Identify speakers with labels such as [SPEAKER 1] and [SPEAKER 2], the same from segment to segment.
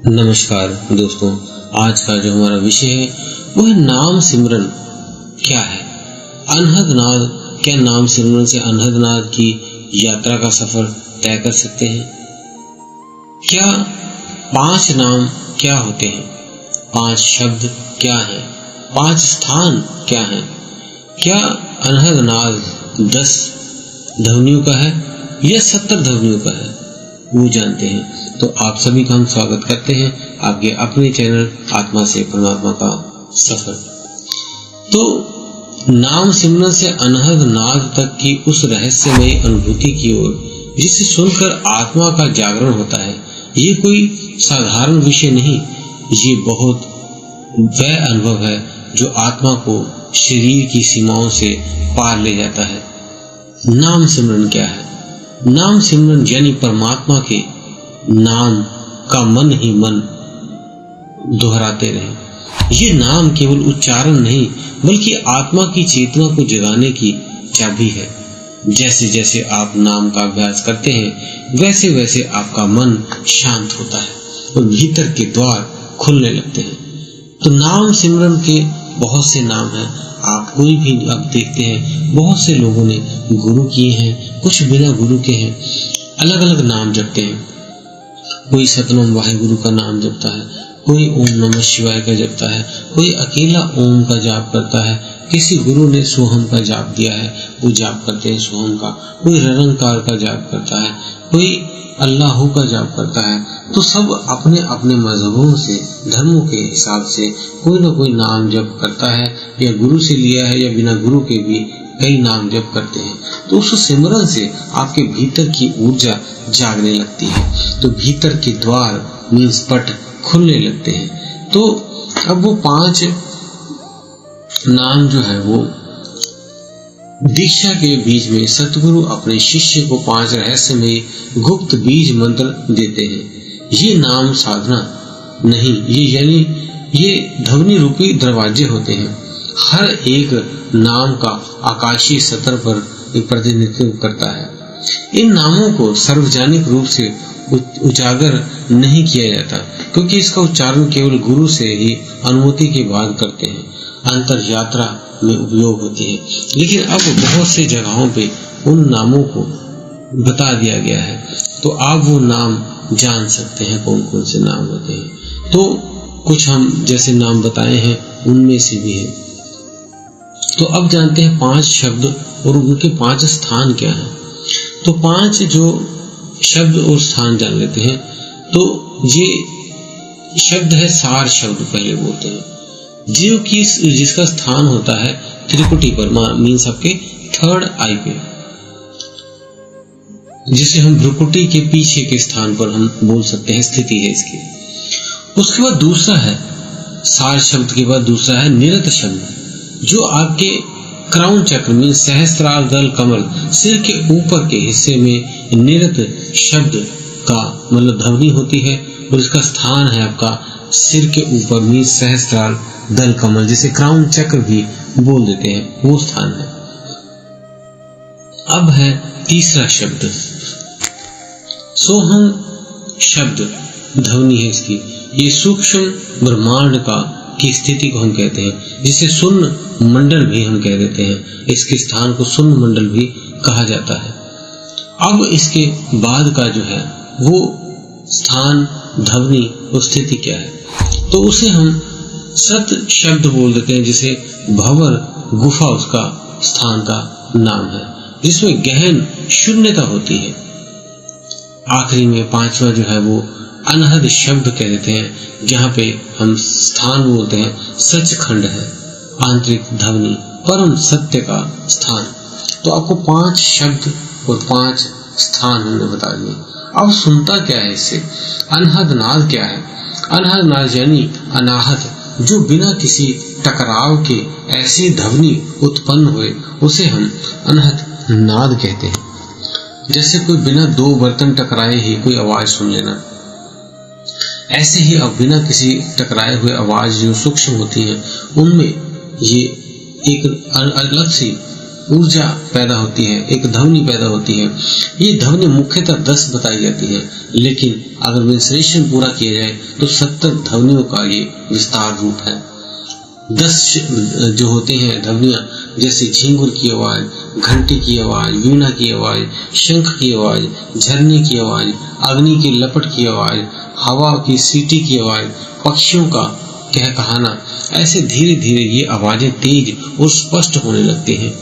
[SPEAKER 1] नमस्कार दोस्तों, आज का जो हमारा विषय है वो है नाम सिमरन क्या है। अनहद नाद, क्या नाम सिमरन से अनहद नाद की यात्रा का सफर तय कर सकते हैं? क्या 5 नाम क्या होते हैं? 5 शब्द क्या हैं? 5 स्थान क्या हैं? क्या अनहद नाद 10 ध्वनियों का है या 70 ध्वनियों का है, वो जानते हैं। तो आप सभी का हम स्वागत करते हैं आपके अपने चैनल आत्मा से परमात्मा का सफर। तो नाम सिमरन से अनहद नाद तक की उस रहस्यमय अनुभूति की ओर जिसे सुनकर आत्मा का जागरण होता है, ये कोई साधारण विषय नहीं। ये बहुत वह अनुभव है जो आत्मा को शरीर की सीमाओं से पार ले जाता है। नाम सिमरन क्या है? नाम सिमरन यानी परमात्मा के नाम का मन ही मन दोहराते रहे। ये नाम केवल उच्चारण नहीं बल्कि आत्मा की चेतना को जगाने की चाबी है। जैसे जैसे आप नाम का अभ्यास करते हैं वैसे वैसे आपका मन शांत होता है और भीतर के द्वार खुलने लगते हैं। तो नाम सिमरन के बहुत से नाम हैं। आप कोई भी अब देखते हैं बहुत से लोगों ने गुरु किए हैं, कुछ बिना गुरु के हैं, अलग अलग नाम जपते हैं। कोई सतनाम वाहेगुरु का नाम जपता है, कोई ओम नमः शिवाय का जपता है, कोई अकेला ओम का जाप करता है, किसी गुरु ने सोहम का जाप दिया है वो जाप करते हैं सोहम का, कोई निरंकार का जाप करता है, कोई अल्लाह का जाप करता है। तो सब अपने अपने मजहबों से, धर्मों के हिसाब से कोई ना कोई नाम जप करता है, या गुरु से लिया है या बिना गुरु के भी कई नाम जप करते हैं। तो उस सिमरन से आपके भीतर की ऊर्जा जागने लगती है, तो भीतर के द्वार मीन्स पट खुलने लगते हैं। तो अब वो 5 नाम जो है वो दीक्षा के बीच में सतगुरु अपने शिष्य को 5 रहस्यमय गुप्त बीज मंत्र देते हैं। ये नाम साधना नहीं, ये ध्वनि रूपी दरवाजे होते हैं। हर एक नाम का आकाशीय सतर पर प्रतिनिधित्व करता है। इन नामों को सार्वजनिक रूप से उजागर नहीं किया जाता क्योंकि इसका उच्चारण केवल गुरु से ही अनुमति के बाद करते हैं। अंतर यात्रा में उपयोग होती है, लेकिन अब बहुत से जगहों पे उन नामों को बता दिया गया है, तो आप वो नाम जान सकते हैं कौन कौन से नाम होते हैं। तो कुछ हम जैसे नाम बताए हैं उनमें से भी है। तो अब जानते हैं 5 शब्द और उनके 5 स्थान क्या हैं। तो 5 जो शब्द और स्थान जान लेते हैं। तो ये शब्द है सार शब्द, पहले बोलते हैं, जो कि जिसका स्थान होता है त्रिकुटी पर, मीन्स आपके 3rd आई पे, जिसे हम भ्रुकुटी के पीछे के स्थान पर हम बोल सकते हैं, स्थिति है इसकी। उसके बाद दूसरा है सार शब्द के बाद दूसरा है निरत शब्द, जो आपके क्राउन चक्र में सहस्त्रार दल कमल सिर के ऊपर के हिस्से में निरत शब्द का मतलब ध्वनि होती है, और इसका स्थान है आपका सिर के ऊपर में सहस्त्रार दल कमल, जिसे क्राउन चक्र भी बोल देते हैं, वो स्थान है। अब है तीसरा शब्द सोहम शब्द, ध्वनि है इसकी। ये सूक्ष्म ब्रह्मांड का की स्थिति को हम कहते हैं, जिसे शून्य मंडल भी हम कह देते हैं। इसके स्थान को शून्य मंडल भी कहा जाता है। अब इसके बाद का जो है वो स्थान, ध्वनि और स्थिति क्या है, तो उसे हम सत शब्द बोल देते हैं, जिसे भंवर गुफा उसका स्थान का नाम है, जिसमें गहन शून्यता होती है। आखिरी में 5वां जो है वो अनहद शब्द कह देते हैं, जहाँ पे हम स्थान बोलते हैं सचखंड है, आंतरिक ध्वनि, परम सत्य का स्थान। तो आपको 5 शब्द और 5 स्थान हमने बता दिए। अब सुनता क्या है इससे? अनहद नाद क्या है? अनहद नाद यानी अनाहत, जो बिना किसी टकराव के ऐसी ध्वनि उत्पन्न हुए, उसे हम अनहद नाद कहते हैं। जैसे कोई बिना 2 बर्तन टकराए ही कोई आवाज सुन लेना, ऐसे ही अब बिना किसी टकराए हुए आवाज जो सूक्ष्म होती है, उनमें ये एक अलग सी ऊर्जा पैदा होती है, एक ध्वनि पैदा होती है। ये ध्वनि मुख्यतः 10 बताई जाती है, लेकिन अगर मेंसुरेशन पूरा किया जाए तो 70 ध्वनियों का ये विस्तार रूप है। 10 जो होते हैं ध्वनियां, जैसे झिंगुर की आवाज, घंटी की आवाज, वीणा की आवाज, शंख की आवाज, झरने की आवाज, अग्नि की लपट की आवाज, हवा की सीटी की आवाज, पक्षियों का कहकहाना, ऐसे धीरे धीरे ये आवाजें तेज और स्पष्ट होने लगती हैं।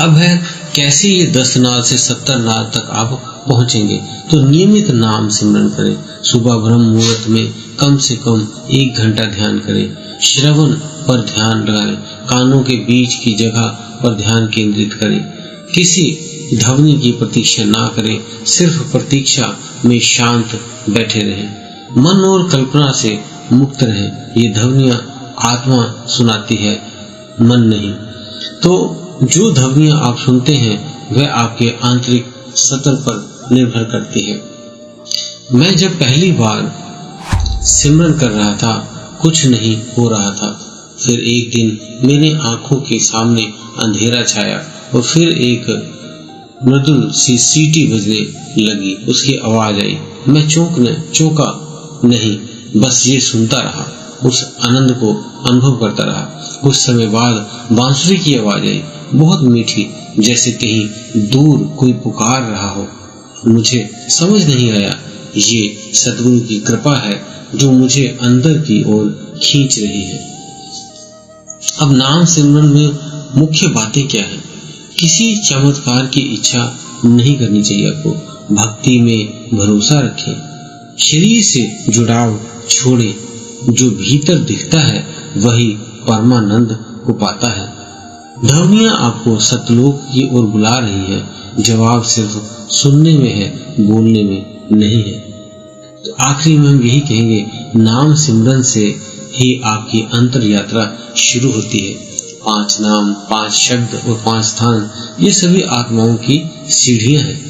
[SPEAKER 1] अब है कैसे ये 10 नाद से 70 नाद तक आप पहुंचेंगे। तो नियमित नाम सिमरन करें। सुबह ब्रह्म मुहूर्त में कम से कम 1 घंटा ध्यान करें। श्रवण पर ध्यान लगाएं। कानों के बीच की जगह पर ध्यान केंद्रित करें। किसी ध्वनि की प्रतीक्षा ना करें, सिर्फ प्रतीक्षा में शांत बैठे रहें। मन और कल्पना से मुक्त रहें। ये ध्वनियां आत्मा सुनाती है, मन नहीं। तो जो ध्वनियां आप सुनते हैं वह आपके आंतरिक सत्तर पर निर्भर करती है। मैं जब पहली बार सिमरन कर रहा था, कुछ नहीं हो रहा था। फिर एक दिन मेरे आंखों के सामने अंधेरा छाया और फिर एक मृदुल सी सीटी बजने लगी। उसकी आवाज आई। मैं चौंका नहीं, बस ये सुनता रहा, उस आनंद को अनुभव करता रहा। कुछ समय बाद बांसुरी की आवाज आई, बहुत मीठी, जैसे कहीं दूर कोई पुकार रहा हो। मुझे समझ नहीं आया, ये सद्गुरु की कृपा है जो मुझे अंदर की ओर खींच रही है। अब नाम सिमरन में मुख्य बातें क्या है? किसी चमत्कार की इच्छा नहीं करनी चाहिए आपको। भक्ति में भरोसा रखें। शरीर से जुड़ाव छोड़ें। जो भीतर दिखता है वही परमानंद को पाता है। ध्वनियां आपको सतलोक की ओर बुला रही है। जवाब सिर्फ सुनने में है, बोलने में नहीं है। तो आखिरी में हम यही कहेंगे, नाम सिमरन से ही आपकी अंतर यात्रा शुरू होती है। 5 नाम, 5 शब्द और 5 स्थान, ये सभी आत्माओं की सीढ़ियां हैं।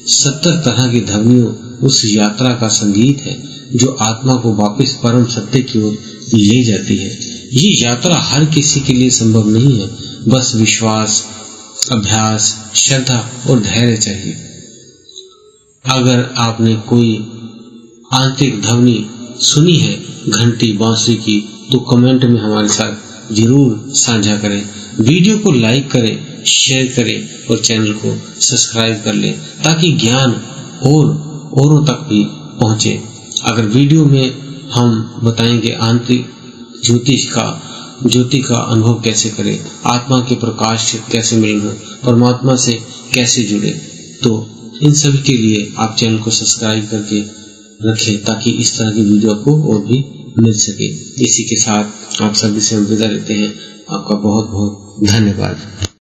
[SPEAKER 1] 70 तरह की ध्वनियों उस यात्रा का संगीत है जो आत्मा को वापस परम सत्य की ओर ले जाती है। ये यात्रा हर किसी के लिए संभव नहीं है, बस विश्वास, अभ्यास, श्रद्धा और धैर्य चाहिए। अगर आपने कोई आंतरिक ध्वनि सुनी है घंटी, बांसुरी की, तो कमेंट में हमारे साथ जरूर साझा करें। वीडियो को लाइक करें, शेयर करें और चैनल को सब्सक्राइब कर लें ताकि ज्ञान औरों तक भी पहुंचे। अगर वीडियो में हम बताएंगे आंतरिक ज्योति का अनुभव कैसे करें, आत्मा के प्रकाश से कैसे मिलना, परमात्मा से कैसे जुड़े, तो इन सभी के लिए आप चैनल को सब्सक्राइब करके रखें ताकि इस तरह की वीडियो आपको और भी मिल सके। इसी के साथ आप सभी से विदा लेते हैं। आपका बहुत बहुत धन्यवाद।